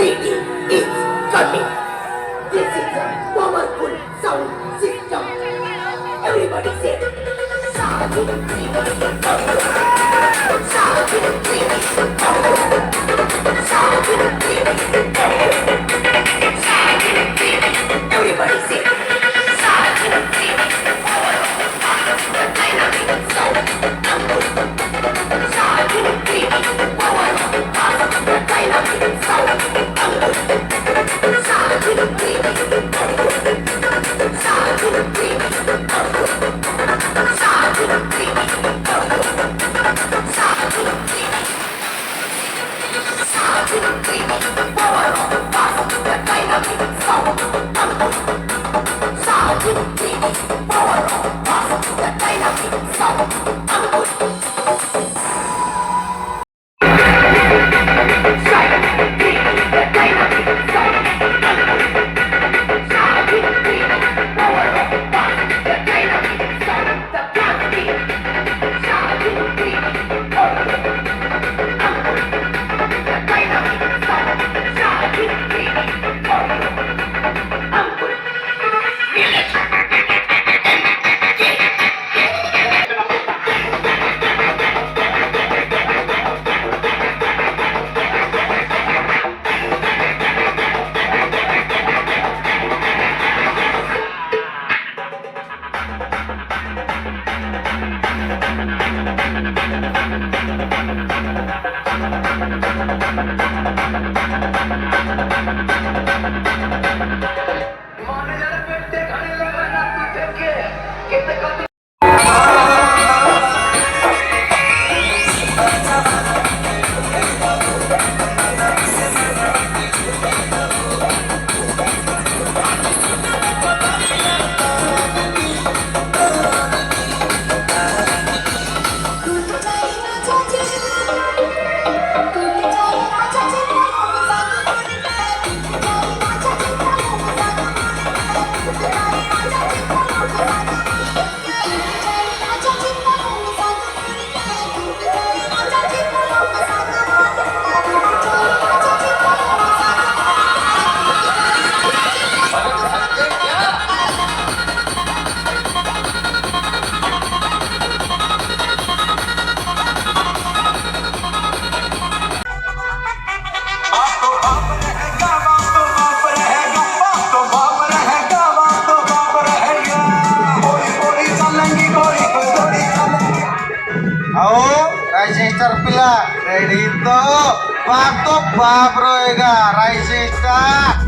city is coming. This is a powerful sound system. Everybody say, Sadu, everybody say, Sister pila ready to batok babro ega Rai sister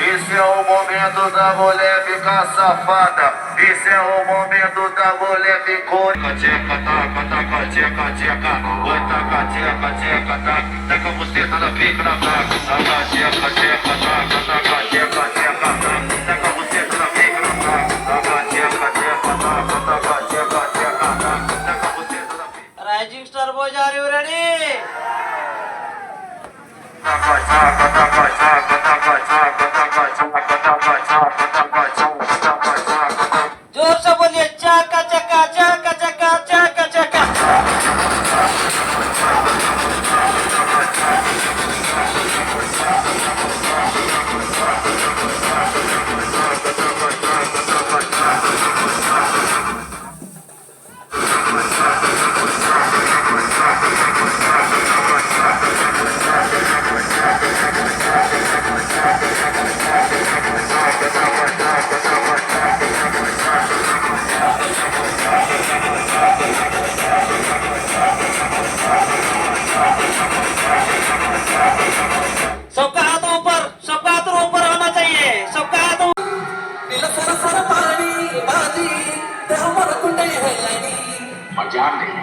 Esse é o momento da mulher ficar safada. Esse é o momento da mulher ficar. Tcheca, taca, taca, tcheca, tcheca. Oi, taca, tcheca, tcheca, taca. Taca você tá na pica na placa. Taca, tcheca, tcheca, taca, taca, tcheca, tcheca, taca. Taca você tá na pica na placa. Taca, tcheca, tcheca, taca, taca, tcheca, tcheca, taca. Taca você tá na pica. Rising Star Boys, are you ready? Taca, taca, taca, taca, taca, taca, taca, taca, taca, taca, taca, taca, taca, taca. जोर से बोलिए चका चका चका चका चका चका सबका हाथ ऊपर होना चाहिए सबका हाथ मजा नहीं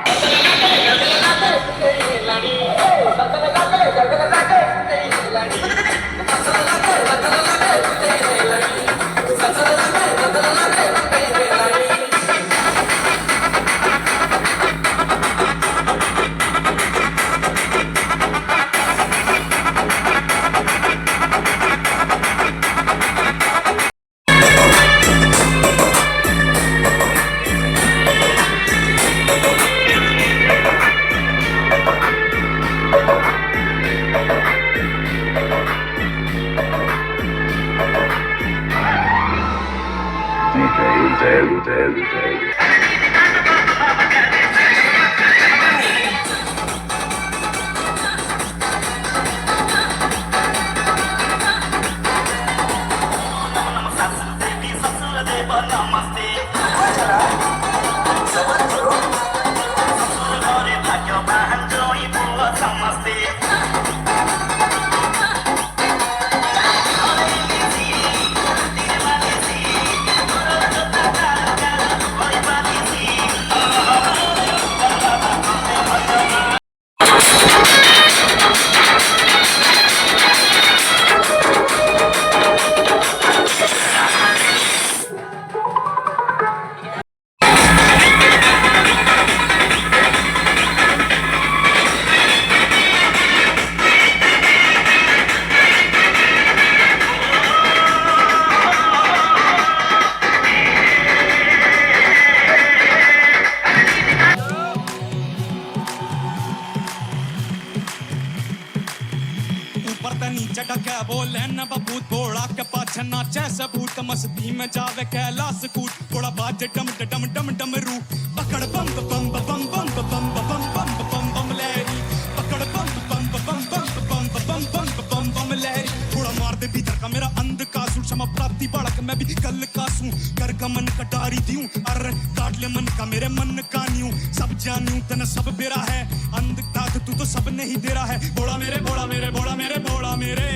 ऊपर त नीचे का क्या बोले न बबूत बोड़ा के पाछे नाचे सबूत मस्ती में जावे कैलाश कूट थोड़ा बाजे डम डम डम डम रू पकड़ बम बम बम बम बम बम बम बम बम लहरी पकड़ बम बम बम बम बम बम बम बम बम लहरी थोड़ा मार दे भीतर का मेरा अंध का सूट क्षमा प्राप्ति बालक मैं भी कल का सूं कर का मन कटारी दियूं अरे काट ले मन का मेरे मन का न्यू सब जानूं तन सब बेरा है अंध ताक तू तो सब नहीं दे रहा है बोला मेरे बोला मेरे बोला मेरे बोला मेरे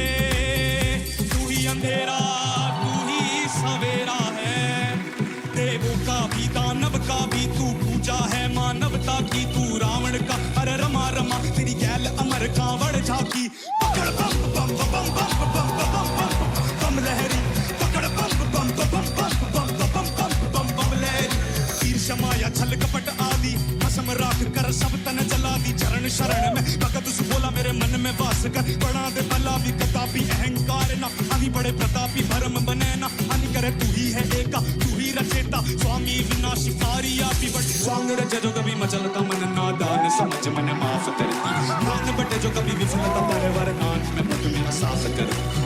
तू ही अंधेरा तू ही सवेरा है देवों का भी दानव का भी तू पूजा है मानवता की तू रावण का अरे रमा रमा तेरी गैल अमर कांवड़ झाकी पकड़ बम बम बम बम बम बम बम बम लहरी पकड़ बम बम बम बम बम बम बम बम बम लहरी तीर शमाया छल कपट आदि कसम राख कर सब तन जला दी चरण शरण में भगत सु बोला मेरे मन में वास कर बड़ा दे भला भी कतापी अहंकार ना हानि बड़े प्रतापी भरम बने ना हानि करे तू ही है एका तू ही रचेता स्वामी विनाशी कारी आपी बट स्वांग रचे जो कभी मचलता मन नादान समझ मन माफ करती नान बटे जो कभी विफलता पर वरदान में पद मेरा साफ कर